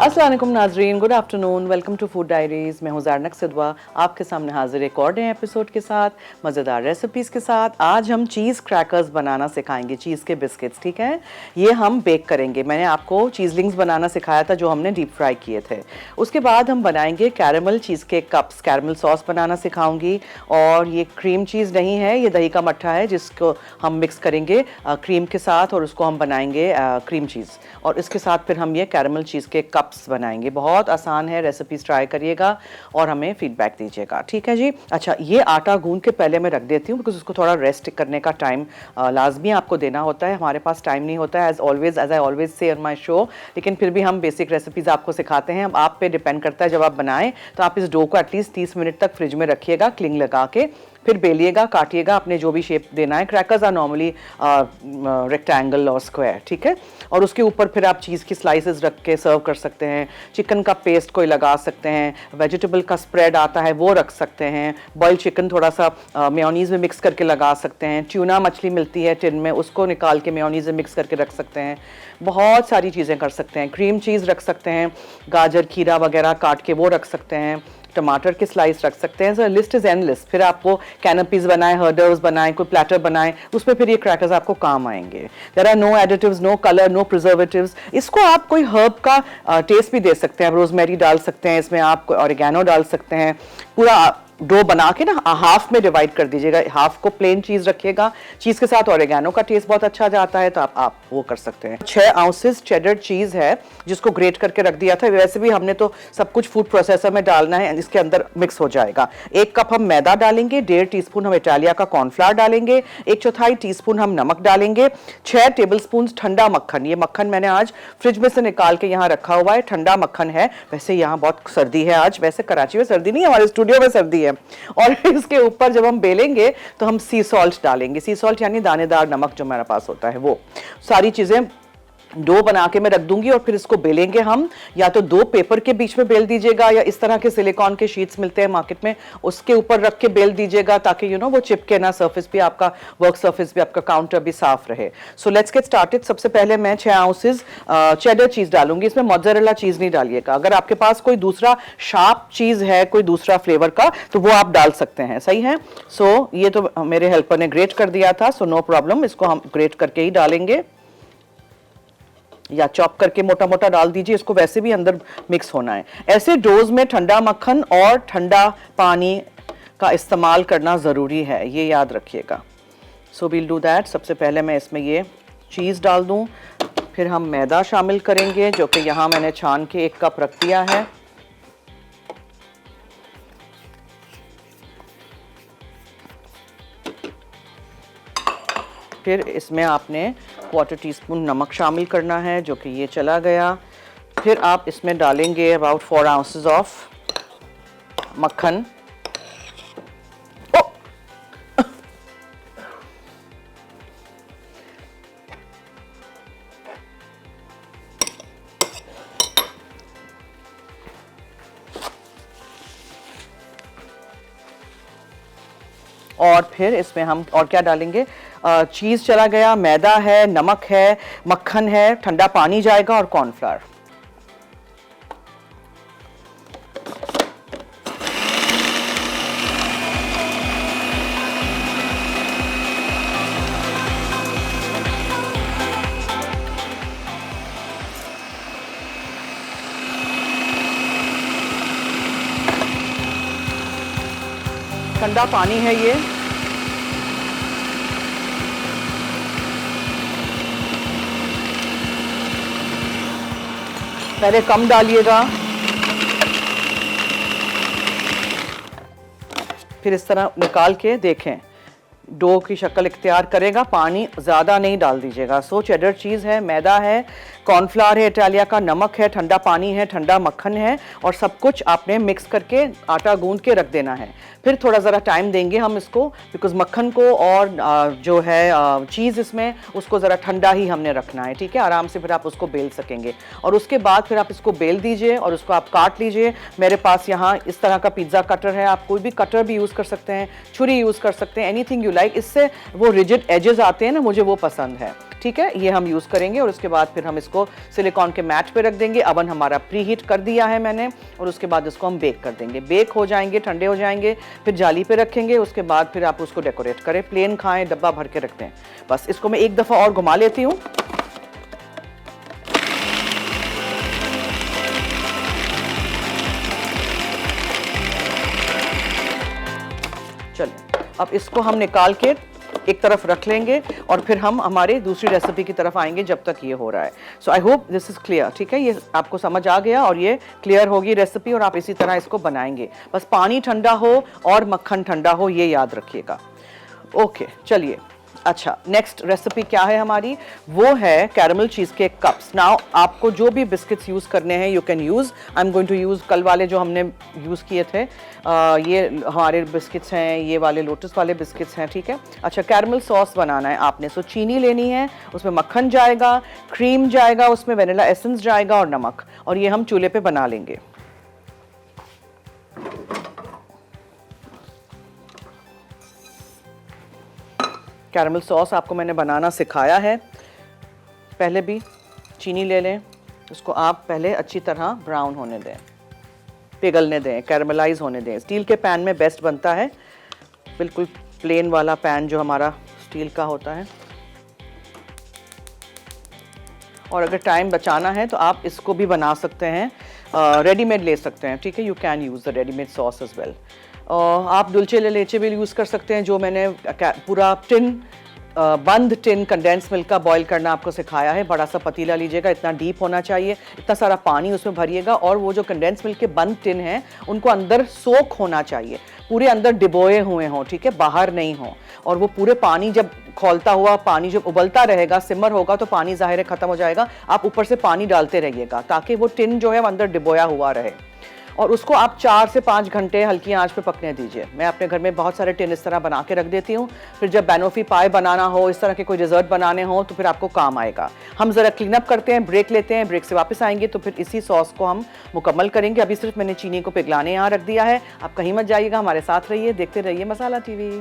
अस्सलाम वालेकुम नाजरीन, good afternoon, welcome to food diaries. मैं हूँ ज़ारनक सिद्वा, आपके सामने हाजिर एक और नए एपिसोड के साथ, मज़ेदार रेसिपीज़ के साथ। आज हम चीज़ क्रैकर्स बनाना सिखाएंगे, चीज़ के बिस्किट्स, ठीक है। ये हम बेक करेंगे। मैंने आपको चीज़लिंग्स बनाना सिखाया था जो हमने डीप फ्राई किए थे। उसके बाद हम बनाएंगे कैरमल चीज़ के कप्स, कैरमल सॉस बनाना सिखाऊंगी। और ये क्रीम चीज़ नहीं है, ये दही का मट्ठा है जिसको हम मिक्स करेंगे क्रीम के साथ और उसको हम बनाएंगे क्रीम चीज़। और इसके साथ फिर हम ये कैरमल चीज़ के कप्स बनाएंगे। बहुत आसान है, रेसिपीज ट्राई करिएगा और हमें फीडबैक दीजिएगा, ठीक है जी। अच्छा, ये आटा गूंद के पहले मैं रख देती हूँ बिकॉज उसको थोड़ा रेस्ट करने का टाइम लाजमी आपको देना होता है। हमारे पास टाइम नहीं होता है as I always say on my show, लेकिन फिर भी हम बेसिक रेसिपीज आपको सिखाते हैं। आप पे डिपेंड करता है, जब आप बनाएं तो आप इस डो को एटलीस्ट 30 मिनट तक फ्रिज में रखिएगा क्लिंग लगा के, फिर बेलिएगा, काटिएगा, अपने जो भी शेप देना है। क्रैकर्स आर नॉर्मली रेक्टेंगल और स्क्वायर, ठीक है। और उसके ऊपर फिर आप चीज़ की स्लाइसेस रख के सर्व कर सकते हैं। चिकन का पेस्ट कोई लगा सकते हैं, वेजिटेबल का स्प्रेड आता है वो रख सकते हैं, बॉइल्ड चिकन थोड़ा सा मेयोनीज़ में मिक्स करके लगा सकते हैं। ट्यूना मछली मिलती है टिन में, उसको निकाल के मेयोनीज़ में मिक्स करके रख सकते हैं। बहुत सारी चीज़ें कर सकते हैं। क्रीम चीज़ रख सकते हैं, गाजर खीरा वगैरह काट के वो रख सकते हैं, टमाटर के स्लाइस रख सकते हैं। सो लिस्ट इज एंडलेस। फिर आपको कैनपीज बनाएं, हर्डर्स बनाएं, कोई प्लेटर बनाएं, उसमें फिर ये क्रैकर्स आपको काम आएंगे। There are no additives, no colour, no preservatives. इसको आप कोई हर्ब का टेस्ट भी दे सकते हैं। रोजमेरी डाल सकते हैं इसमें, आप ऑरिगेनो डाल सकते हैं। पूरा डो बना के ना हाफ में डिवाइड कर दीजिएगा, हाफ को प्लेन चीज़ रखिएगा, चीज़ के साथ ऑरिगेनो का टेस्ट बहुत अच्छा जाता है, तो आप वो कर सकते हैं। 6 आउंसेस चेडर चीज़ है जिसको ग्रेट करके रख दिया था। वैसे भी हमने तो सब कुछ फूड प्रोसेसर में डालना है, इसके अंदर मिक्स हो जाएगा। 1 कप हम मैदा डालेंगे, 1.5 टीस्पून हम इटालिया का कॉर्नफ्लावर डालेंगे, 1/4 टीस्पून हम नमक डालेंगे, 6 टेबलस्पून ठंडा मक्खन। ये मक्खन मैंने आज फ्रिज में से निकाल के यहाँ रखा हुआ है, ठंडा मक्खन है। वैसे यहाँ बहुत सर्दी है आज, वैसे कराची में सर्दी नहीं, हमारे स्टूडियो में सर्दी है। और इसके ऊपर जब हम बेलेंगे तो हम सी सॉल्ट डालेंगे। सी सॉल्ट यानी दानेदार नमक जो मेरे पास होता है वो। सारी चीजें डो बना के मैं रख दूंगी और फिर इसको बेलेंगे हम। या तो 2 पेपर के बीच में बेल दीजिएगा, या इस तरह के सिलिकॉन के शीट्स मिलते हैं मार्केट में, उसके ऊपर रख के बेल दीजिएगा ताकि वो चिपके ना, सरफेस भी आपका, वर्क सरफेस भी आपका, काउंटर भी साफ रहे। So let's get started. सबसे पहले मैं 6 आउंसेस चेडर चीज डालूंगी। इसमें मोज़रेला चीज नहीं डालिएगा। अगर आपके पास कोई दूसरा शार्प चीज है, कोई दूसरा फ्लेवर का, तो वो आप डाल सकते हैं, सही है। सो ये तो मेरे हेल्पर ने ग्रेट कर दिया था, सो नो प्रॉब्लम, इसको हम ग्रेट करके ही डालेंगे या चॉप करके मोटा मोटा डाल दीजिए। इसको वैसे भी अंदर मिक्स होना है। ऐसे डोज में ठंडा मक्खन और ठंडा पानी का इस्तेमाल करना ज़रूरी है, ये याद रखिएगा। So we'll do that. सबसे पहले मैं इसमें ये चीज़ डाल दूं, फिर हम मैदा शामिल करेंगे जो कि यहाँ मैंने छान के 1 कप रख दिया है। फिर इसमें आपने 1/4 टीस्पून नमक शामिल करना है जो कि ये चला गया। फिर आप इसमें डालेंगे अबाउट 4 आउंसेस ऑफ मक्खन। और फिर इसमें हम और क्या डालेंगे, चीज़ चला गया, मैदा है, नमक है, मक्खन है, ठंडा पानी जाएगा और कॉर्नफ्लावर। ठंडा पानी है ये। पहले कम डालिएगा, फिर इस तरह निकाल के देखें, डो की शक्ल इख्तियार करेगा। पानी ज़्यादा नहीं डाल दीजिएगा। सो चेडर चीज़ है, मैदा है, कॉर्नफ्लावर है इटालिया का, नमक है, ठंडा पानी है, ठंडा मक्खन है, और सब कुछ आपने मिक्स करके आटा गूंद के रख देना है। फिर थोड़ा ज़रा टाइम देंगे हम इसको, बिकॉज मक्खन को और जो है चीज़ इसमें, उसको ज़रा ठंडा ही हमने रखना है, ठीक है। आराम से फिर आप उसको बेल सकेंगे। और उसके बाद फिर आप इसको बेल दीजिए और उसको आप काट लीजिए। मेरे पास यहाँ इस तरह का पिज़्ज़ा कटर है, आप कोई भी कटर भी यूज़ कर सकते हैं, छुरी यूज़ कर सकते हैं, एनीथिंग यू लाइक। इससे वो रिजिड एजेस आते हैं ना, मुझे वो पसंद है, ठीक है, ये हम यूज़ करेंगे और उसके बाद फिर हम इसको सिलिकॉन के मैट पे रख देंगे। अवन हमारा प्री हीट कर दिया है मैंने, और उसके बाद इसको हम बेक कर देंगे। बेक हो जाएंगे, ठंडे हो जाएंगे, फिर जाली पे रखेंगे। उसके बाद फिर आप उसको डेकोरेट करें, प्लेन खाएं, डब्बा भर के रखते हैं। बस इसको मैं एक दफ़ा और घुमा लेती हूँ। चलिए, अब इसको हम निकाल के एक तरफ रख लेंगे और फिर हम हमारे दूसरी रेसिपी की तरफ आएंगे जब तक ये हो रहा है। So I hope this is clear, ठीक है, ये आपको समझ आ गया और ये क्लियर होगी रेसिपी, और आप इसी तरह इसको बनाएंगे। बस पानी ठंडा हो और मक्खन ठंडा हो, ये याद रखिएगा। ओके, चलिए। अच्छा, नेक्स्ट रेसिपी क्या है हमारी, वो है caramel cheese cake cups. Now आपको जो भी बिस्किट्स यूज़ करने हैं you can use. I am going to use कल वाले जो हमने यूज़ किए थे, ये हमारे बिस्किट्स हैं, ये वाले लोटस वाले बिस्किट्स हैं, ठीक है। अच्छा, कैरमल सॉस बनाना है आपने। सो चीनी लेनी है, उसमें मक्खन जाएगा, क्रीम जाएगा, उसमें वेनिला एसेंस जाएगा और नमक, और ये हम चूल्हे पे बना लेंगे। कैरमल सॉस आपको मैंने बनाना सिखाया है पहले भी। चीनी ले लें, उसको आप पहले अच्छी तरह ब्राउन होने दें, पिघलने दें, कैरमलाइज होने दें। स्टील के पैन में बेस्ट बनता है, बिल्कुल प्लेन वाला पैन जो हमारा स्टील का होता है। और अगर टाइम बचाना है तो आप इसको भी बना सकते हैं, रेडीमेड ले सकते हैं, ठीक है। You can use the readymade sauce as well. आप दुल्चे ले लेचे भी यूज़ कर सकते हैं, जो मैंने पूरा टिन, बंद टिन कंडेंस मिल्क का बॉईल करना आपको सिखाया है। बड़ा सा पतीला लीजिएगा, इतना डीप होना चाहिए, इतना सारा पानी उसमें भरिएगा, और वो जो कंडेंस मिल्क के बंद टिन हैं उनको अंदर सोख होना चाहिए, पूरे अंदर डिबोए हुए हों, ठीक है, बाहर नहीं हों। और वो पूरे पानी जब खौलता हुआ पानी जब उबलता रहेगा, सिमर होगा, तो पानी ज़ाहिर है ख़त्म हो जाएगा। आप ऊपर से पानी डालते रहिएगा ताकि वो टिन जो है वो अंदर डिबोया हुआ रहे, और उसको आप 4 से 5 घंटे हल्की आंच पे पकने दीजिए। मैं अपने घर में बहुत सारे टिन इस तरह बना के रख देती हूँ, फिर जब बैनोफी पाए बनाना हो, इस तरह के कोई डिज़र्ट बनाने हो, तो फिर आपको काम आएगा। हम ज़रा क्लीन अप करते हैं, ब्रेक लेते हैं, ब्रेक से वापस आएंगे तो फिर इसी सॉस को हम मुकम्मल करेंगे। अभी सिर्फ मैंने चीनी को पिघलाने यहाँ रख दिया है। आप कहीं मत जाइएगा, हमारे साथ रहिए, देखते रहिए मसाला टीवी।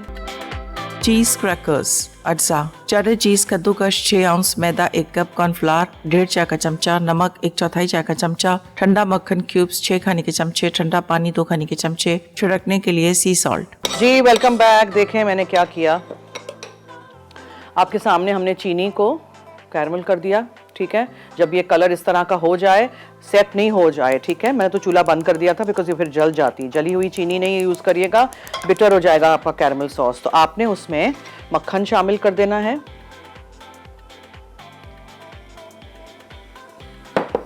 चीज़ क्रैकर्स अज्जा, चेडर चीज़ कद्दूकस 6 आउंस, मैदा 1 कप, कॉर्नफ्लावर 1.5 चाय का चमचा, नमक 1/4 चाय का चमचा, ठंडा मक्खन क्यूब्स 6 खाने के चमचे, ठंडा पानी 2 खाने के चमचे, छिड़कने के लिए सी सॉल्ट। जी वेलकम बैक। देखें मैंने क्या किया, आपके सामने हमने चीनी को कैरमल कर दिया, ठीक है। जब ये कलर इस तरह का हो जाए, सेट नहीं हो जाए, ठीक है, मैंने तो चूल्हा बंद कर दिया था बिकॉज ये फिर जल जाती। जली हुई चीनी नहीं यूज़ करिएगा, बिटर हो जाएगा आपका कैरमल सॉस। तो आपने उसमें मक्खन शामिल कर देना है,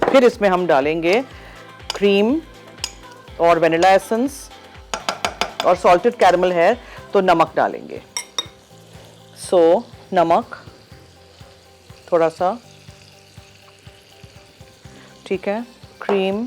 फिर इसमें हम डालेंगे क्रीम और वेनिला एसेंस, और सॉल्टेड कैरमल है तो नमक डालेंगे। सो नमक थोड़ा सा, ठीक है, क्रीम,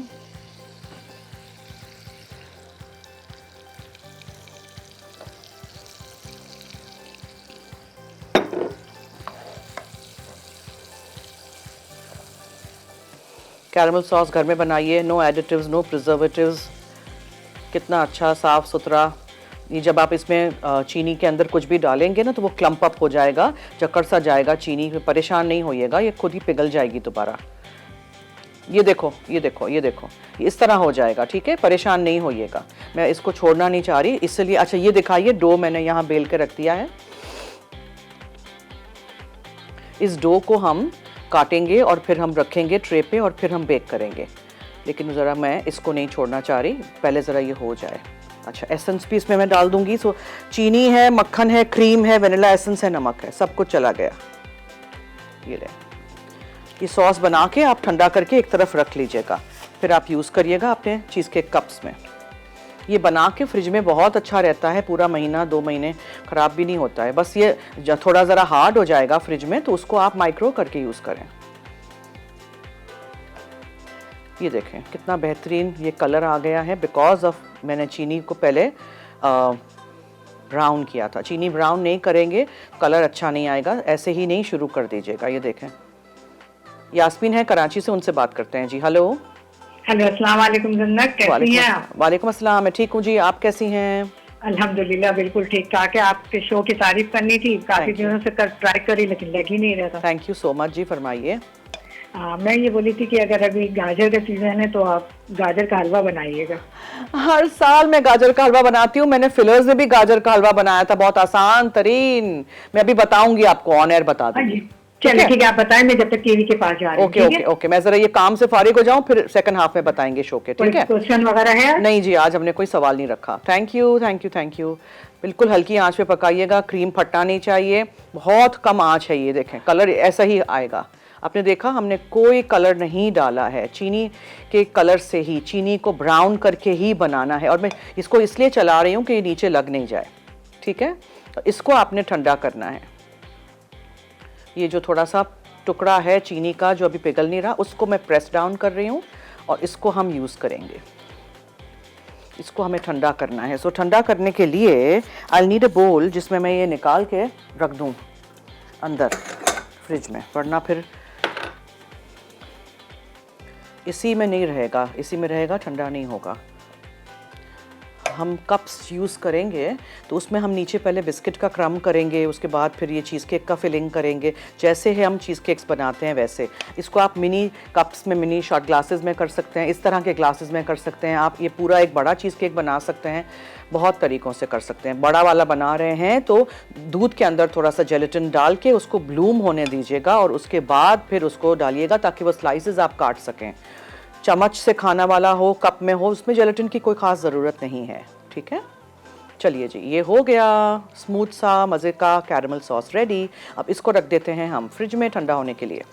कैरमल सॉस घर में बनाइए, नो एडिटिव्स, नो प्रिजर्वेटिव्स, कितना अच्छा साफ़ सुथरा। ये जब आप इसमें चीनी के अंदर कुछ भी डालेंगे ना तो वो क्लम्प अप हो जाएगा, चक्कर सा जाएगा चीनी, परेशान नहीं होइएगा, ये खुद ही पिघल जाएगी दोबारा। ये देखो, ये देखो, ये देखो, इस तरह हो जाएगा, ठीक है, परेशान नहीं होइएगा। मैं इसको छोड़ना नहीं चाह रही, इसलिए। अच्छा, ये दिखाइए, डो मैंने यहाँ बेल के रख दिया है। इस डो को हम काटेंगे और फिर हम रखेंगे ट्रे पे और फिर हम बेक करेंगे, लेकिन ज़रा मैं इसको नहीं छोड़ना चाह रही, पहले ज़रा ये हो जाए। अच्छा, एसेंस भी इसमें मैं डाल दूंगी। सो चीनी है, मक्खन है, क्रीम है, वेनिला एसेंस है, नमक है, सब कुछ चला गया। ये ले, ये सॉस बना के आप ठंडा करके एक तरफ रख लीजिएगा, फिर आप यूज़ करिएगा अपने चीज़ के कप्स में। ये बना के फ्रिज में बहुत अच्छा रहता है, पूरा महीना 2 महीने ख़राब भी नहीं होता है। बस ये थोड़ा ज़रा हार्ड हो जाएगा फ्रिज में, तो उसको आप माइक्रो करके यूज़ करें। ये देखें कितना बेहतरीन ये कलर आ गया है, बिकॉज ऑफ मैंने चीनी को पहले ब्राउन किया था। चीनी ब्राउन नहीं करेंगे कलर अच्छा नहीं आएगा, ऐसे ही नहीं शुरू कर दीजिएगा। ये देखें, यास्मीन है कराची से, उनसे बात करते हैं जी। हेलो। हेलो, अस्सलाम वालेकुम जन्नत, कैसी हैं आप? वालेकुम अस्सलाम, मैं ठीक हूँ जी, आप कैसी हैं? अल्हम्दुलिल्लाह बिल्कुल ठीक ठाक है। आपके शो की तारीफ करनी थी, काफी थैंक यू। दिनों से कर ट्राई करी लेकिन लग ही नहीं रहा था। थैंक यू सो मच जी, फरमाइए। मैं ये बोली थी कि अगर अभी गाजर का सीजन है तो आप गाजर का हलवा बनाइएगा। हर साल मैं गाजर का हलवा बनाती हूँ, मैंने फिलर्स में भी गाजर का हलवा बनाया था, बहुत आसान तरीन। मैं अभी बताऊंगी आपको, ऑन एयर बता हाँ जी, दूंगी। चलिए ठीक है, आप बताएं, मैं जब तक टीवी के पास जा रही हूँ। ओके ठीक ओके है, ओके, मैं जरा ये काम से फारिग हो जाऊं, फिर सेकंड हाफ में बताएंगे शो के, कोई ठीक है? क्वेश्चन वगैरह है? नहीं जी, आज हमने कोई सवाल नहीं रखा। Thank you thank you thank you. बिल्कुल हल्की आंच पे पकाइएगा, क्रीम फटना नहीं चाहिए, बहुत कम आंच है। ये देखें कलर ऐसा ही आएगा। आपने देखा हमने कोई कलर नहीं डाला है, चीनी के कलर से ही, चीनी को ब्राउन करके ही बनाना है। और मैं इसको इसलिए चला रही हूँ कि ये नीचे लग नहीं जाए, ठीक है? तो इसको आपने ठंडा करना है। ये जो थोड़ा सा टुकड़ा है चीनी का जो अभी पिघल नहीं रहा, उसको मैं प्रेस डाउन कर रही हूँ और इसको हम यूज़ करेंगे। इसको हमें ठंडा करना है। सो ठंडा करने के लिए आई नीड अ बोल जिसमें मैं ये निकाल के रख दूँ अंदर फ्रिज में, वरना फिर इसी में नहीं रहेगा, इसी में रहेगा, ठंडा नहीं होगा। हम कप्स यूज़ करेंगे तो उसमें हम नीचे पहले बिस्किट का क्रम करेंगे, उसके बाद फिर ये चीज़ केक का फिलिंग करेंगे। जैसे है हम चीज़ केक्स बनाते हैं वैसे। इसको आप मिनी कप्स में, मिनी शॉट ग्लासेस में कर सकते हैं, इस तरह के ग्लासेस में कर सकते हैं। आप ये पूरा एक बड़ा चीज़ केक बना सकते हैं, बहुत तरीक़ों से कर सकते हैं। बड़ा वाला बना रहे हैं तो दूध के अंदर थोड़ा सा जेलेटिन डाल के उसको ब्लूम होने दीजिएगा और उसके बाद फिर उसको डालिएगा ताकि वो स्लाइसेस आप काट सकें। चम्मच से खाना वाला हो, कप में हो, उसमें जेलेटिन की कोई ख़ास ज़रूरत नहीं है, ठीक है? चलिए जी, ये हो गया स्मूथ सा मज़े का कैरमल सॉस रेडी। अब इसको रख देते हैं हम फ्रिज में ठंडा होने के लिए।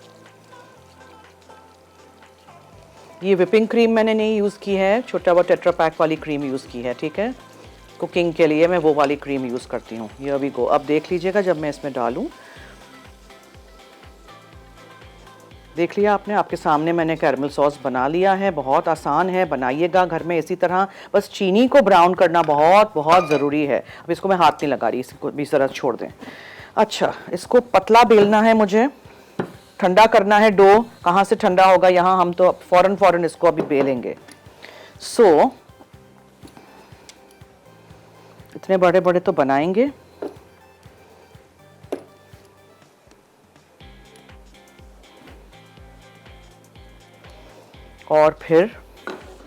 ये विपिंग क्रीम मैंने नहीं यूज़ की है, छोटा वो टेट्रा पैक वाली क्रीम यूज़ की है, ठीक है? कुकिंग के लिए मैं वो वाली क्रीम यूज़ करती हूँ। ये अभी गो, अब देख लीजिएगा जब मैं इसमें डालूँ, देख लिया आपने, आपके सामने मैंने कैरमल सॉस बना लिया है। बहुत आसान है, बनाइएगा घर में इसी तरह। बस चीनी को ब्राउन करना बहुत बहुत ज़रूरी है। अब इसको मैं हाथ नहीं लगा रही, इसको भी ज़रा छोड़ दें। अच्छा, इसको पतला बेलना है मुझे, ठंडा करना है डो। कहाँ से ठंडा होगा? यहाँ हम तो फ़ौरन इसको अभी बेलेंगे। सो इतने बड़े बड़े तो बनाएंगे। और फिर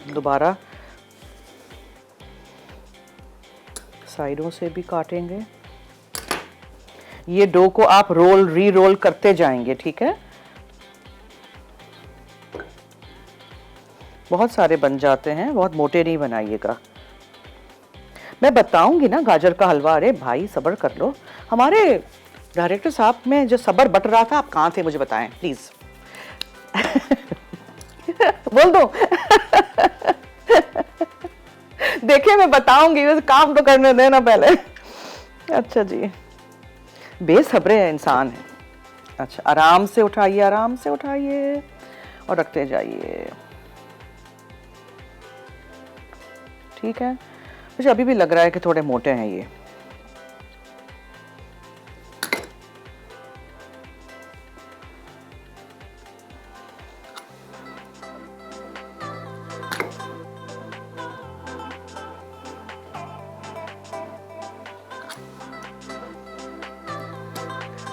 दोबारा साइडों से भी काटेंगे। ये डो को आप री रोल करते जाएंगे, ठीक है? बहुत सारे बन जाते हैं, बहुत मोटे नहीं बनाइएगा। मैं बताऊंगी ना गाजर का हलवा। अरे भाई सब्र कर लो। हमारे डायरेक्टर साहब में जो सब्र बट रहा था, आप कहाँ थे मुझे बताएं प्लीज। बोल दो। देखिए मैं बताऊंगी, काम तो करने देना पहले। अच्छा जी, बेसब्रे है इंसान है। अच्छा, आराम से उठाइए, आराम से उठाइए और रखते जाइए, ठीक है? मुझे अभी भी लग रहा है कि थोड़े मोटे हैं ये।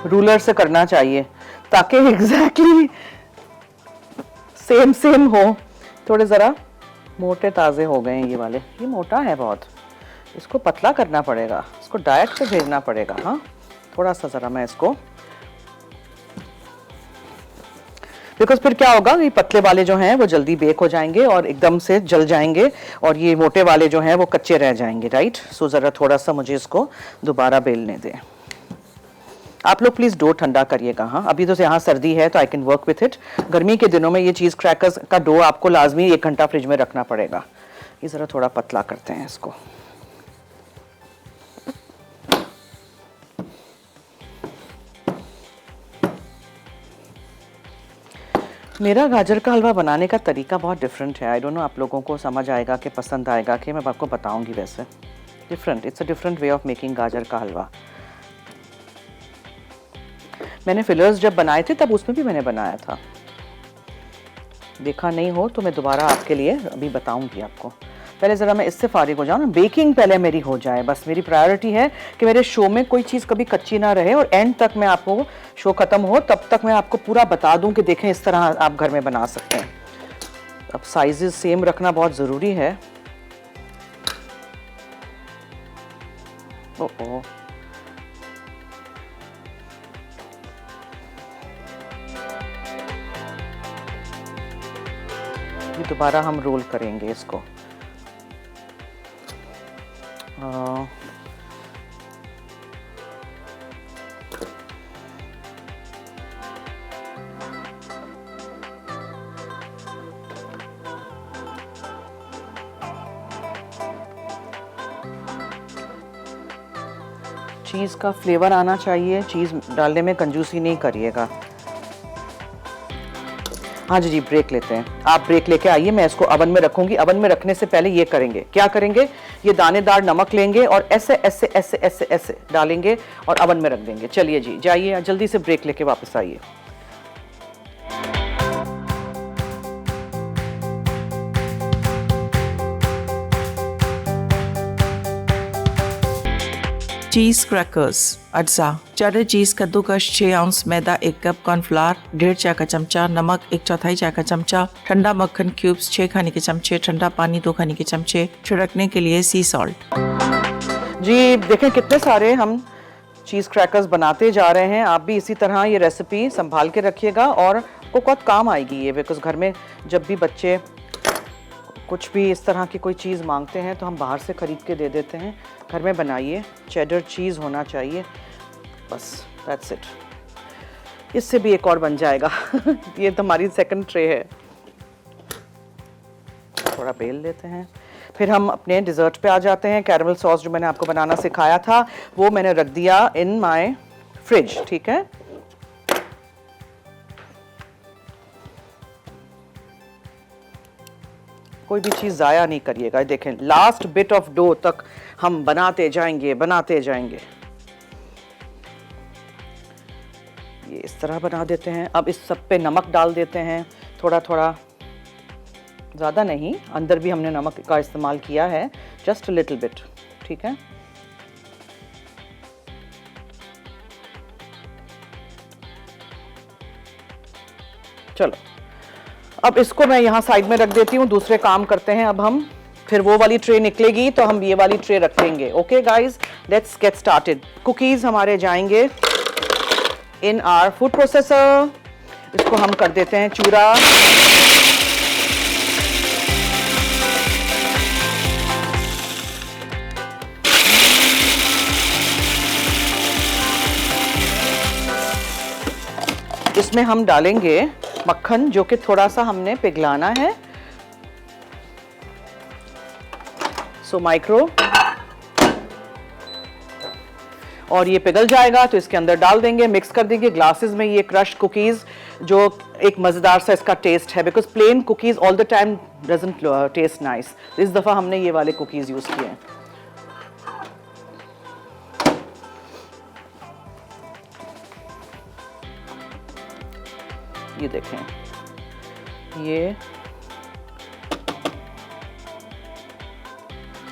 रूलर से करना चाहिए ताकि एग्जैक्टली सेम हो। थोड़े ज़रा मोटे ताज़े हो गए हैं ये वाले। ये मोटा है बहुत, इसको पतला करना पड़ेगा, इसको डाइट पे भेजना पड़ेगा। हाँ, थोड़ा सा ज़रा मैं इसको, बिकॉज फिर क्या होगा, ये पतले वाले जो हैं वो जल्दी बेक हो जाएंगे और एकदम से जल जाएंगे, और ये मोटे वाले जो हैं वो कच्चे रह जाएंगे, राइट? सो ज़रा थोड़ा सा मुझे इसको दोबारा बेलने दें। आप लोग प्लीज़ डो ठंडा करिएगा। हाँ, अभी तो यहाँ सर्दी है तो I can work with it. गर्मी के दिनों में ये चीज़ क्रैकर्स का डो आपको लाजमी 1 घंटा फ्रिज में रखना पड़ेगा। ये ज़रा थोड़ा पतला करते हैं इसको। मेरा गाजर का हलवा बनाने का तरीका बहुत डिफरेंट है। आई डोंट नो आप लोगों को समझ आएगा कि पसंद आएगा कि, मैं आपको बताऊंगी। वैसे different, it's a different way of making गाजर का हलवा। मैंने फिलर्स जब बनाए थे तब उसमें भी मैंने बनाया था। देखा नहीं हो तो मैं दोबारा आपके लिए अभी बताऊंगी आपको। पहले ज़रा मैं इससे फारिग हो जाऊँ ना, बेकिंग पहले मेरी हो जाए, बस मेरी प्रायोरिटी है कि मेरे शो में कोई चीज़ कभी कच्ची ना रहे और एंड तक मैं आपको, शो ख़त्म हो तब तक मैं आपको पूरा बता दूं कि देखें इस तरह आप घर में बना सकते हैं। अब साइजेस सेम रखना बहुत ज़रूरी है। ओह, ये दोबारा हम रोल करेंगे इसको। चीज़ का फ्लेवर आना चाहिए, चीज़ डालने में कंजूसी नहीं करिएगा। हाँ जी, ब्रेक लेते हैं। आप ब्रेक लेके आइए, मैं इसको अवन में रखूंगी। अवन में रखने से पहले ये करेंगे, क्या करेंगे, ये दानेदार नमक लेंगे और ऐसे ऐसे ऐसे ऐसे ऐसे डालेंगे और अवन में रख देंगे। चलिए जी, जाइए जल्दी से ब्रेक लेके वापस आइए। चीज़ क्रैकर्स, अज्जा, चेडर चीज़ कद्दूकस 6 आउंस, मैदा 1 कप, कॉर्नफ्लावर 1.5 चाय का चमचा, नमक 1/4 चाय का चमचा, ठंडा मक्खन क्यूब्स 6 खाने के चमचे, ठंडा पानी 2 खाने के चमचे, छिड़कने के लिए सी सॉल्ट। जी देखें कितने सारे हम चीज़ क्रैकर्स बनाते जा रहे हैं। आप भी इसी तरह ये रेसिपी संभाल के रखिएगा और आपको बहुत काम आएगी ये, बिकॉज घर में जब भी बच्चे कुछ भी इस तरह की कोई चीज़ मांगते हैं तो हम बाहर से ख़रीद के दे देते हैं। घर में बनाइए, चेडर चीज़ होना चाहिए, बस दैट्स इट। इससे भी एक और बन जाएगा। ये तो हमारी सेकंड ट्रे है। थोड़ा बेल लेते हैं, फिर हम अपने डिज़र्ट पे आ जाते हैं। कैरमल सॉस जो मैंने आपको बनाना सिखाया था वो मैंने रख दिया इन माय फ्रिज, ठीक है। कोई भी चीज़ ज़ाया नहीं करिएगा। देखें लास्ट बिट ऑफ डो तक हम बनाते जाएंगे बनाते जाएंगे। ये इस तरह बना देते हैं। अब इस सब पे नमक डाल देते हैं, थोड़ा थोड़ा, ज़्यादा नहीं। अंदर भी हमने नमक का इस्तेमाल किया है, जस्ट अ लिटिल बिट, ठीक है। चलो अब इसको मैं यहाँ साइड में रख देती हूँ, दूसरे काम करते हैं अब हम। फिर वो वाली ट्रे निकलेगी तो हम ये वाली ट्रे रख लेंगे। Okay guys, let's get started. Cookies हमारे जाएंगे इन आवर फूड प्रोसेसर। इसको हम कर देते हैं चूरा। इसमें हम डालेंगे मक्खन, जो कि थोड़ा सा हमने पिघलाना है। सो माइक्रो, और ये पिघल जाएगा तो इसके अंदर डाल देंगे, मिक्स कर देंगे ग्लासेस में। ये क्रश्ड कुकीज़ जो एक मज़ेदार सा इसका टेस्ट है, because plain cookies all the time doesn't taste nice. इस दफ़ा हमने ये वाले कुकीज़ यूज़ किए हैं। ये देखें, ये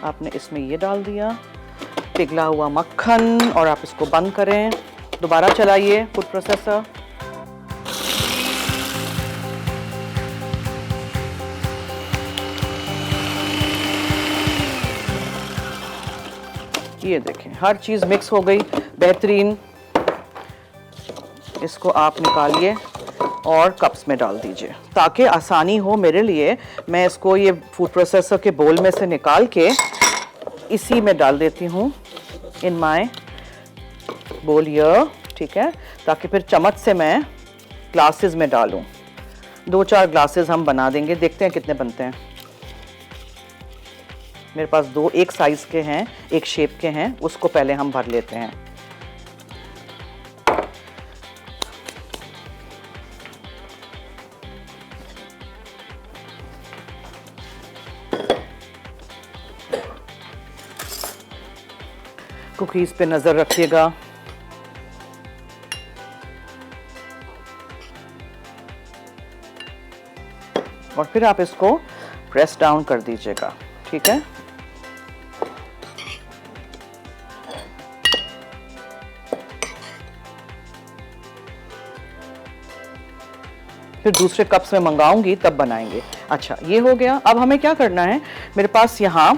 आपने इसमें ये डाल दिया पिघला हुआ मक्खन, और आप इसको बंद करें। दोबारा चलाइए फूड प्रोसेसर। ये देखें हर चीज़ मिक्स हो गई, बेहतरीन। इसको आप निकालिए और कप्स में डाल दीजिए ताकि आसानी हो मेरे लिए। मैं इसको ये फूड प्रोसेसर के बोल में से निकाल के इसी में डाल देती हूँ, इन माय बोल हियर, ठीक है, ताकि फिर चम्मच से मैं ग्लासेस में डालूँ। 2-4 ग्लासेस हम बना देंगे, देखते हैं कितने बनते हैं। मेरे पास 2 एक साइज़ के हैं, एक शेप के हैं, उसको पहले हम भर लेते हैं। कुकीज़ पे नज़र रखिएगा। और फिर आप इसको प्रेस डाउन कर दीजिएगा। ठीक है। फिर दूसरे कप्स में मंगाऊंगी तब बनाएंगे। अच्छा ये हो गया। अब हमें क्या करना है, मेरे पास यहाँ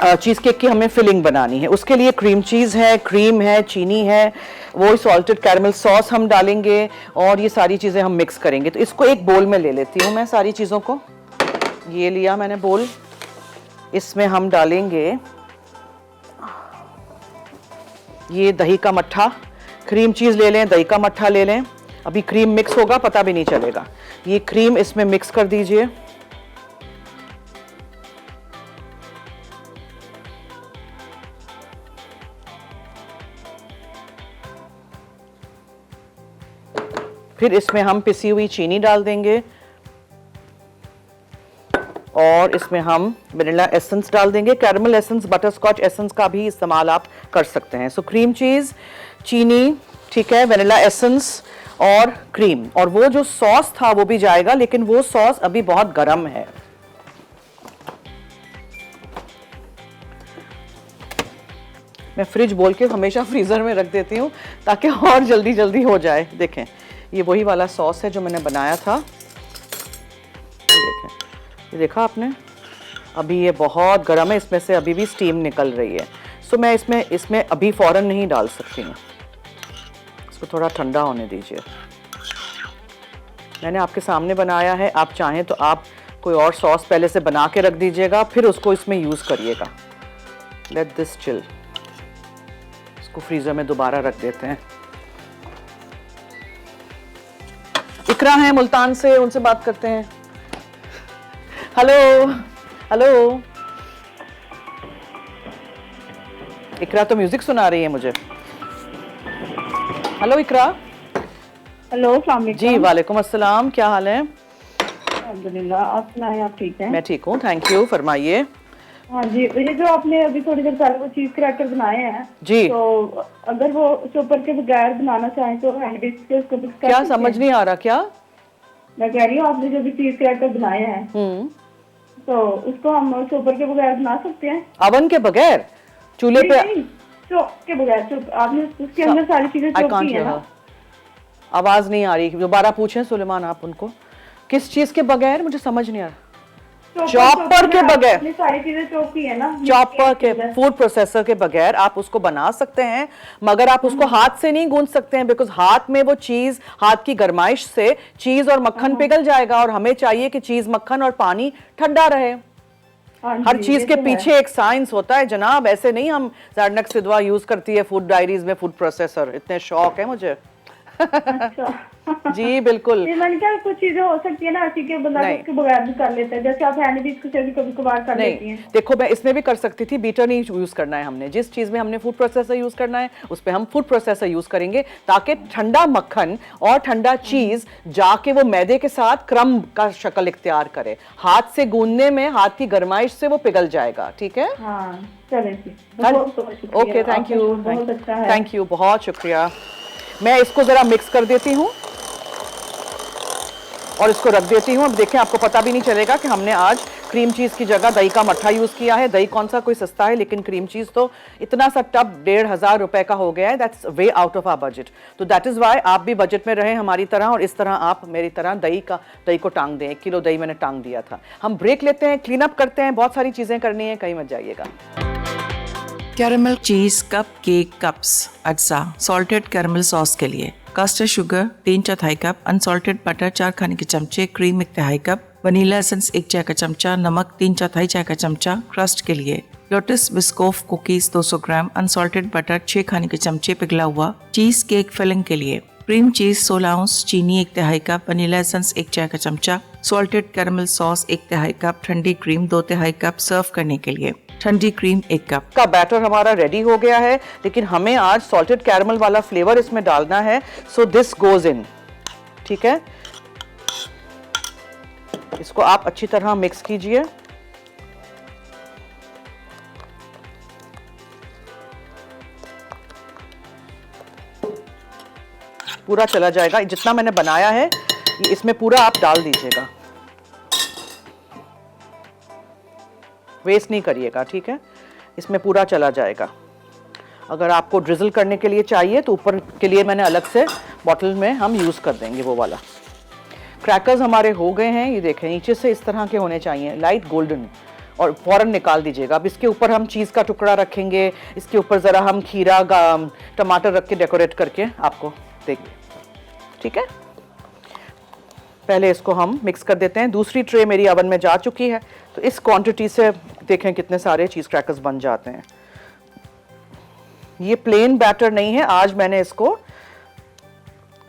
चीज केक की हमें फिलिंग बनानी है। उसके लिए क्रीम चीज है, क्रीम है, चीनी है, वो सॉल्टेड कैरमल सॉस हम डालेंगे और ये सारी चीजें हम मिक्स करेंगे। तो इसको एक बोल में ले लेती हूँ मैं सारी चीजों को। ये लिया मैंने बोल, इसमें हम डालेंगे ये दही का मट्ठा। क्रीम चीज ले लें, दही का मट्ठा ले लें। अभी क्रीम मिक्स होगा पता भी नहीं चलेगा। ये क्रीम इसमें मिक्स कर दीजिए। फिर इसमें हम पिसी हुई चीनी डाल देंगे और इसमें हम वनीला एसेंस डाल देंगे। Caramel essence, butterscotch essence का भी इस्तेमाल आप कर सकते हैं। सो क्रीम चीज, चीनी, ठीक है, वनीला एसेंस और क्रीम, और वो जो सॉस था वो भी जाएगा, लेकिन वो सॉस अभी बहुत गर्म है। मैं फ्रिज बोल के हमेशा फ्रीजर में रख देती हूँ ताकि और जल्दी जल्दी हो जाए। देखें ये वही वाला सॉस है जो मैंने बनाया था। देखें, ये देखा आपने, अभी ये बहुत गर्म है, इसमें से अभी भी स्टीम निकल रही है। सो मैं इसमें अभी फौरन नहीं डाल सकती हूँ, इसको थोड़ा ठंडा होने दीजिए। मैंने आपके सामने बनाया है, आप चाहें तो आप कोई और सॉस पहले से बना के रख दीजिएगा, फिर उसको इसमें यूज़ करिएगा। Let this chill. इसको फ्रीजर में दोबारा रख देते हैं। इकरा है मुल्तान से, उनसे बात करते हैं। हेलो हेलो, इकरा तो म्यूजिक सुना रही है मुझे। हेलो इकरा। हेलो, अस्सलाम वालेकुम। जी वालेकुम अस्सलाम, क्या हाल है? अल्हम्दुलिल्लाह, आप सुनाएं, आप ठीक हैं? मैं ठीक हूँ, थैंक यू, फरमाइए। हाँ जी, ये जो आपने अभी थोड़ी देर पहले वो चीज क्रैकर बनाए हैं जी, तो अगर वो चॉपर के बगैर बनाना चाहें तो हैंड विस्क से उसको मिक्स कर क्या सकते समझ हैं? नहीं आ रहा क्या? मैं कह रही हूँ आपने जो भी चीज क्रैकर बनाए हैं तो उसको हम चॉपर के बगैर बना सकते हैं? अवन के बगैर, चूल्हे पे? नहीं, चॉप के बगैर। चॉप आपने उसके अंदर सारी चीजें I चॉप can't की है hear ना? her. आवाज नहीं आ रही, दोबारा पूछें सुलेमान आप उनको। किस चीज के बगैर, मुझे समझ नहीं आ रहा। चॉपर के बगैर? आपने सारी चीजें चॉप की है ना? चॉपर के, फूड प्रोसेसर के बगैर आप उसको बना सकते हैं, मगर आप उसको हाथ से नहीं गूंथ सकते हैं, बिकॉज हाथ में वो चीज, हाथ की गरमाइश से चीज और मक्खन पिघल जाएगा, और हमें चाहिए कि चीज, मक्खन और पानी ठंडा रहे। हाँ जी, हर चीज ये के तो है। पीछे एक साइंस होता है जनाब, ऐसे नहीं। हम ज़ारनक सिदवा यूज करती है फूड डायरीज में फूड प्रोसेसर, इतने शौक है मुझे। अच्छा। जी बिल्कुल। ये मैंने क्या, कुछ चीजें हो सकती है ना ऐसी कि बंदा नहीं। उसके बगैर भी कर लेता है, जैसे आप हैंड विस्क से भी कभी कभार कर लेती नहीं, हैं। देखो मैं इसमें भी कर सकती थी, बीटर नहीं यूज करना है हमने। जिस चीज में हमने फूड प्रोसेसर यूज करना है उस पे हम फूड प्रोसेसर यूज करेंगे, ताकि ठंडा मक्खन और ठंडा चीज जाके वो मैदे के साथ क्रम का शक्ल इख्तियार करे। हाथ से गूंदने में हाथ की गरमाइश से वो पिघल जाएगा, ठीक है? हाँ चलें जी, बहुत शुक्रिया। ओके, थैंक यू, बहुत अच्छा है। थैंक यू, बहुत शुक्रिया। मैं इसको जरा मिक्स कर देती हूँ और इसको रख देती हूँ। अब देखें, आपको पता भी नहीं चलेगा कि हमने आज क्रीम चीज की जगह दही का मट्ठा यूज किया है। दही कौन सा कोई सस्ता है, लेकिन क्रीम चीज तो इतना सा टब 1,500 रुपए का हो गया है। That's way out of our budget. तो दैट इज वाई आप भी बजट में रहें हमारी तरह, और इस तरह आप मेरी तरह दही को टांग दें। 1 किलो दही मैंने टांग दिया था। हम ब्रेक लेते हैं, क्लीन अप करते हैं, बहुत सारी चीजें करनी है, कहीं मत जाइएगा। कैरमल चीज कप केक कप्स अज्जा सॉल्टेड कैरमल सॉस के लिए custard sugar 3/4 cup, unsalted butter 4 खाने के चमचे, क्रीम 1 तिहाई कप, वनीला एसेंस 1 चाय का चमचा, नमक 3/4 चाय का चमचा। क्रस्ट के लिए लोटस बिस्कोफ कुकीज 200 ग्राम, अनसॉल्टेड बटर 6 खाने के चमचे पिघला हुआ। चीज केक फिलिंग के लिए क्रीम चीज 16 आउंस, चीनी 1 तिहाई कप, वनीला एसेंस 1 चाय का चमचा, सॉल्टेड कैरमल सॉस 1 तिहाई कप, ठंडी क्रीम 2 तिहाई कप। सर्व करने के लिए ठंडी क्रीम 1 कप। का बैटर हमारा रेडी हो गया है, लेकिन हमें आज सॉल्टेड कैरमल वाला फ्लेवर इसमें डालना है। सो दिस गोज इन, ठीक है? इसको आप अच्छी तरह मिक्स कीजिए। पूरा चला जाएगा, जितना मैंने बनाया है ये इसमें पूरा आप डाल दीजिएगा। वेस्ट नहीं करिएगा, ठीक है, इसमें पूरा चला जाएगा। अगर आपको ड्रिजल करने के लिए चाहिए तो ऊपर के लिए मैंने अलग से बॉटल में हम यूज़ कर देंगे वो वाला। क्रैकर्स हमारे हो गए हैं, ये देखें नीचे से इस तरह के होने चाहिए, लाइट गोल्डन, और फ़ौरन निकाल दीजिएगा। अब इसके ऊपर हम चीज़ का टुकड़ा रखेंगे, इसके ऊपर ज़रा हम खीरा टमाटर रख के डेकोरेट करके आपको देंगे, ठीक है। पहले इसको हम मिक्स कर देते हैं। दूसरी ट्रे मेरी ओवन में जा चुकी है, तो इस क्वांटिटी से देखें कितने सारे चीज़ क्रैकर्स बन जाते हैं। ये प्लेन बैटर नहीं है, आज मैंने इसको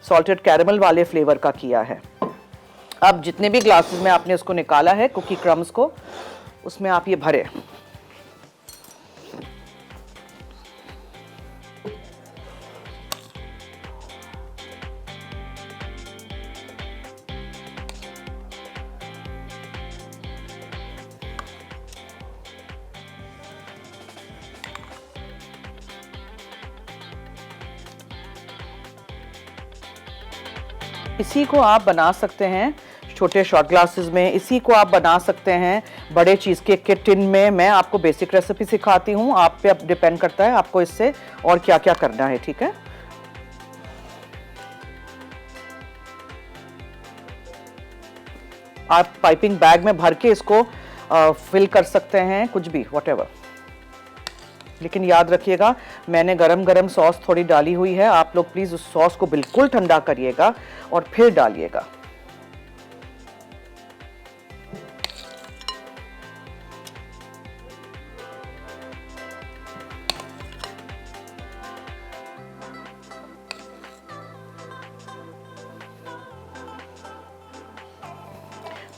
सॉल्टेड कैरेमल वाले फ्लेवर का किया है। अब जितने भी ग्लासेस में आपने उसको निकाला है कुकी क्रम्स को, उसमें आप ये भरें। इसी को आप बना सकते हैं छोटे शॉट ग्लासेस में, इसी को आप बना सकते हैं बड़े चीज़ केक के टिन में। मैं आपको बेसिक रेसिपी सिखाती हूँ, आप पे अब डिपेंड करता है आपको इससे और क्या क्या करना है, ठीक है। आप पाइपिंग बैग में भर के इसको फिल कर सकते हैं, कुछ भी व्हाटएवर। लेकिन याद रखिएगा मैंने गरम गरम सॉस थोड़ी डाली हुई है, आप लोग प्लीज़ उस सॉस को बिल्कुल ठंडा करिएगा और फिर डालिएगा।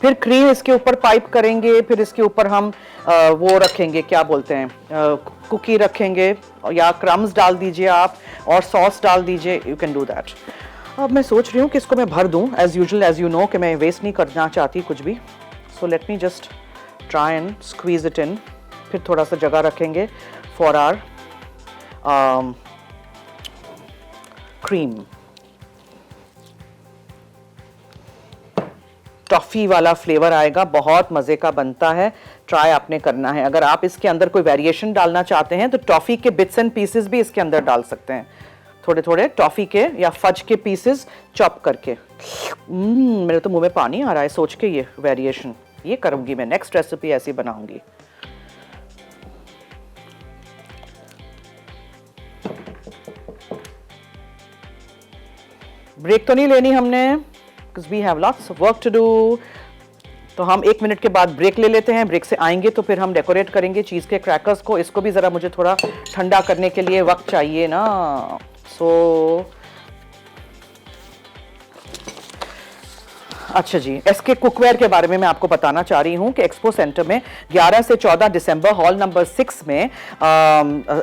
फिर क्रीम इसके ऊपर पाइप करेंगे, फिर इसके ऊपर हम वो रखेंगे, क्या बोलते हैं, कुकी रखेंगे, या क्रम्स डाल दीजिए आप और सॉस डाल दीजिए, यू कैन डू दैट। अब मैं सोच रही हूँ कि इसको मैं भर दूँ, as usual, as you know कि मैं वेस्ट नहीं करना चाहती कुछ भी। So let me just try and squeeze it in. फिर थोड़ा सा जगह रखेंगे फॉर आवर क्रीम। टॉफ़ी वाला फ्लेवर आएगा, बहुत मज़े का बनता है, ट्राई आपने करना है। अगर आप इसके अंदर कोई वेरिएशन डालना चाहते हैं तो टॉफ़ी के बिट्स एंड पीसेस भी इसके अंदर डाल सकते हैं, थोड़े थोड़े टॉफ़ी के या फज के पीसेस चॉप करके। मेरे तो मुंह में पानी आ रहा है सोच के। ये वेरिएशन ये करूँगी मैं, नेक्स्ट रेसिपी ऐसी बनाऊँगी। ब्रेक तो नहीं लेनी हमने, because we have lots of work to do। तो हम 1 मिनट के बाद ब्रेक ले लेते हैं। ब्रेक से आएंगे तो फिर हम डेकोरेट करेंगे चीज़ के क्रैकर्स को। इसको भी ज़रा मुझे थोड़ा ठंडा करने के लिए वक्त चाहिए ना। अच्छा जी, एसके कुकवेयर के बारे में मैं आपको बताना चाह रही हूँ कि एक्सपो सेंटर में 11 से 14 दिसंबर हॉल नंबर 6 में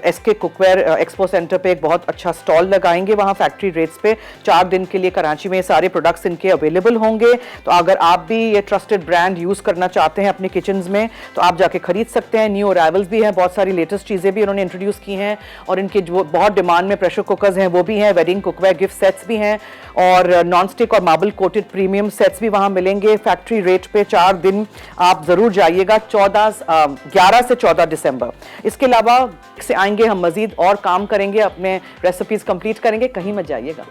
एसके कुकवेयर एक्सपो सेंटर पे एक बहुत अच्छा स्टॉल लगाएंगे। वहाँ फैक्ट्री रेट्स पे 4 दिन के लिए कराची में सारे प्रोडक्ट्स इनके अवेलेबल होंगे। तो अगर आप भी ये ट्रस्टेड ब्रांड यूज़ करना चाहते हैं अपने किचन्स में तो आप जाके खरीद सकते हैं। न्यू अराइवल्स भी हैं, बहुत सारी लेटेस्ट चीज़ें भी उन्होंने इंट्रोड्यूस की हैं, और इनके जो बहुत डिमांड में प्रेशर कुकर्स हैं वो भी हैं, वेडिंग कुकवेयर गिफ्ट सेट्स भी हैं, और नॉन स्टिक और मार्बल कोटेड प्रीमियम सेट्स भी वहां मिलेंगे फैक्ट्री रेट पे। 4 दिन आप जरूर जाइएगा, 11 से 14 दिसंबर। इसके अलावा से आएंगे हम मजीद और काम करेंगे, अपने रेसिपीज कंप्लीट करेंगे, कहीं मत जाइएगा।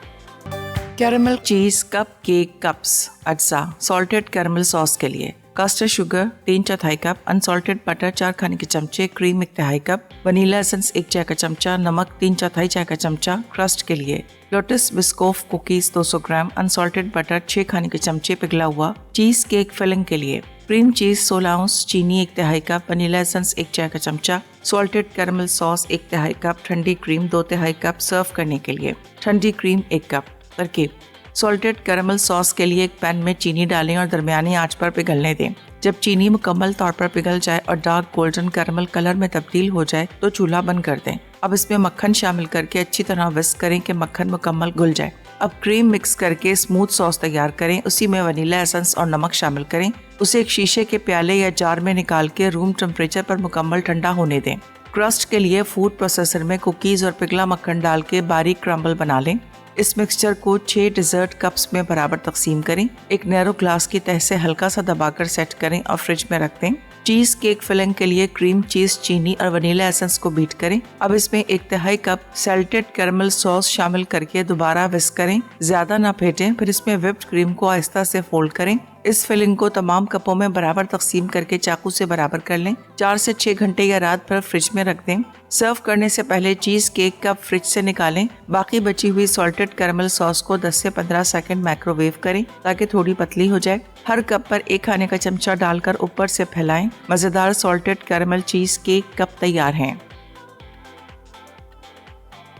कैरेमल चीज कप केक कप्स अज्जा सॉल्टेड कैरेमल सॉस के लिए custard sugar 3/4 cup, unsalted butter 4 खाने के चमचे, क्रीम 1/2 कप, वनीला एसेंस 1 चाय का चमचा, नमक 3/4 चाय का चमचा। क्रस्ट के लिए लोटस बिस्कोफ कुकीज 200 ग्राम, अनसॉल्टेड बटर 6 खाने के चमचे पिघला हुआ। चीज केक फिलिंग के लिए क्रीम चीज 16 आउंस, चीनी 1/2 कप, वनीला एसेंस 1 चाय का चमचा, सॉल्टेड कैरेमल सॉस 1/2 कप, ठंडी क्रीम 2/2 कप। सर्व करने के लिए ठंडी क्रीम 1 कप। तरकीब सॉल्टेड कैरेमल सॉस के लिए एक पैन में चीनी डालें और दरमियानी आंच पर पिघलने दें। जब चीनी मुकम्मल तौर पर पिघल जाए और डार्क गोल्डन कैरेमल कलर में तब्दील हो जाए तो चूल्हा बंद कर दें। अब इसमें मक्खन शामिल करके अच्छी तरह विस्क करें कि मक्खन मुकम्मल घुल जाए। अब क्रीम मिक्स करके स्मूथ सॉस तैयार करें। उसी में वनीला एसेंस और नमक शामिल करें। उसे एक शीशे के प्याले या जार में निकाल के रूम टेम्परेचर पर मुकम्मल ठंडा होने दें। क्रस्ट के लिए फूड प्रोसेसर में कुकीज और पिघला मक्खन डाल के बारीक क्रम्बल बना लें। इस मिक्सचर को 6 डिजर्ट कप्स में बराबर तकसीम करें। एक नैरो ग्लास की तह से हल्का सा दबाकर सेट करें और फ्रिज में रख दें। चीज केक फिलिंग के लिए क्रीम, चीज, चीनी और वनीला एसेंस को बीट करें। अब इसमें 1/3 कप सैल्टेड कैरमल सॉस शामिल करके दोबारा विस्क करें। ज्यादा ना फेंटें। फिर इसमें व्हिप्ड क्रीम को आहिस्ता से फोल्ड करें। इस फिलिंग को तमाम कपों में बराबर तकसीम करके चाकू से बराबर कर लें। 4 से 6 घंटे या रात भर फ्रिज में रख दें। सर्व करने से पहले चीज केक कप फ्रिज से निकालें। बाकी बची हुई सॉल्टेड कैरमल सॉस को 10 से 15 सेकंड माइक्रोवेव करें ताकि थोड़ी पतली हो जाए। हर कप पर 1 खाने का चमचा डालकर ऊपर से फैलाएं। मजेदार salted caramel cheese cake cup तैयार हैं।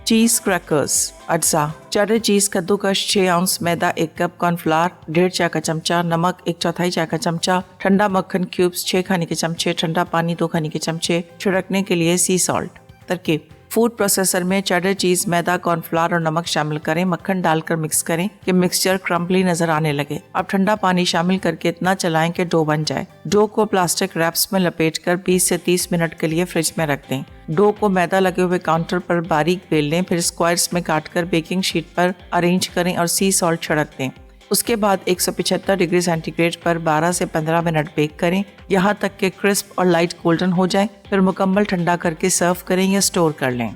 चीज क्रैकर्स। अज्जा: चेडर चीज कद्दूकश 6 आउंस, मैदा 1 कप, कॉर्नफ्लावर 1.5 चाय का चमचा, नमक 1/4 चाय का चमचा, ठंडा मक्खन क्यूब्स 6 खाने के चमचे, ठंडा पानी 2 खाने के चमचे, छिड़कने के लिए सी सॉल्ट। तरकीब: फूड प्रोसेसर में चेडर चीज, मैदा, कॉर्नफ्लावर और नमक शामिल करें। मक्खन डालकर मिक्स करें कि मिक्सचर क्रम्बली नजर आने लगे। अब ठंडा पानी शामिल करके इतना चलाएं कि डो बन जाए। डो को प्लास्टिक रैप्स में लपेटकर 20 से 30 मिनट के लिए फ्रिज में रख दें। डो को मैदा लगे हुए काउंटर पर बारीक बेल लें। फिर स्क्वायर्स में काटकर बेकिंग शीट पर अरेंज करें और सी सॉल्ट छिड़क दें। उसके बाद 175 डिग्री सेंटीग्रेड पर 12 से 15 मिनट बेक करें, यहाँ तक कि क्रिस्प और लाइट गोल्डन हो जाए। फिर मुकम्मल ठंडा करके सर्व करें या स्टोर कर लें।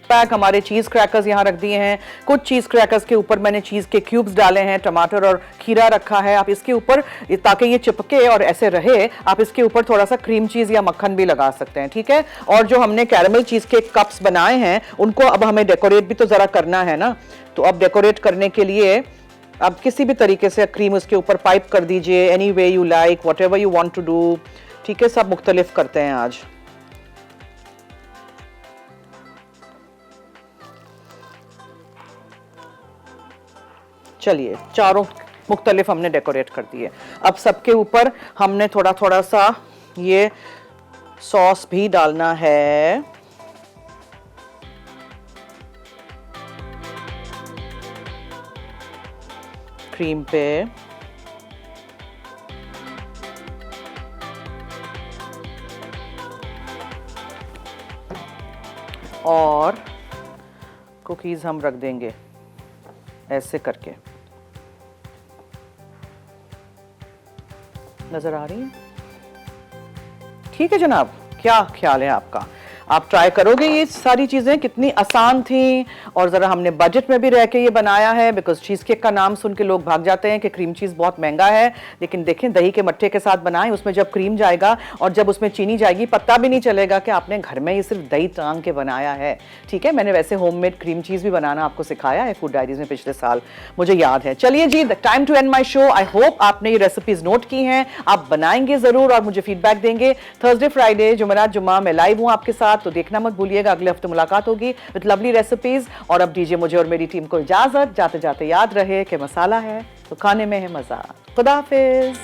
पैक हमारे चीज क्रैकर्स यहाँ रख दिए हैं। कुछ चीज क्रैकर्स के ऊपर मैंने चीज के क्यूब्स डाले हैं, टमाटर और खीरा रखा है। आप इसके ऊपर, ताकि ये चिपके और ऐसे रहे, आप इसके ऊपर थोड़ा सा क्रीम चीज या मक्खन भी लगा सकते हैं, ठीक है। और जो हमने कैरमल चीज के कप्स बनाए हैं उनको अब हमें डेकोरेट भी तो जरा करना है ना। तो अब डेकोरेट करने के लिए आप किसी भी तरीके से क्रीम उसके ऊपर पाइप कर दीजिए, anyway you like, whatever you want to do, ठीक है। सब मुख्तलिफ करते हैं आज। चलिए, चारों मुख्तलिफ हमने डेकोरेट कर दिए। अब सबके ऊपर हमने थोड़ा थोड़ा सा ये सॉस भी डालना है। क्रीम पे और कुकीज हम रख देंगे ऐसे करके। नजर आ रही है? ठीक है जनाब, क्या ख्याल है आपका? आप ट्राई करोगे ये सारी चीज़ें? कितनी आसान थी और ज़रा हमने बजट में भी रह के ये बनाया है। बिकॉज चीज़ केक का नाम सुन के लोग भाग जाते हैं कि क्रीम चीज़ बहुत महंगा है, लेकिन देखें दही के मट्ठे के साथ बनाएं। उसमें जब क्रीम जाएगा और जब उसमें चीनी जाएगी, पता भी नहीं चलेगा कि आपने घर में ये सिर्फ दही टांग के बनाया है, ठीक है। मैंने वैसे होममेड क्रीम चीज़ भी बनाना आपको सिखाया है फूड डायरीज में पिछले साल, मुझे याद है। चलिए जी, the time to end my show. I hope आपने ये रेसिपीज नोट की हैं, आप बनाएंगे ज़रूर और मुझे फीडबैक देंगे। थर्सडे, फ्राइडे, जुमेरात, जुम्मा मैं लाइव हूँ आपके साथ, तो देखना मत भूलिएगा। अगले हफ्ते मुलाकात होगी विद लवली रेसिपीज। और अब दीजिए मुझे और मेरी टीम को इजाजत। जाते जाते याद रहे कि मसाला है तो खाने में है मजा। खुदा हाफिज।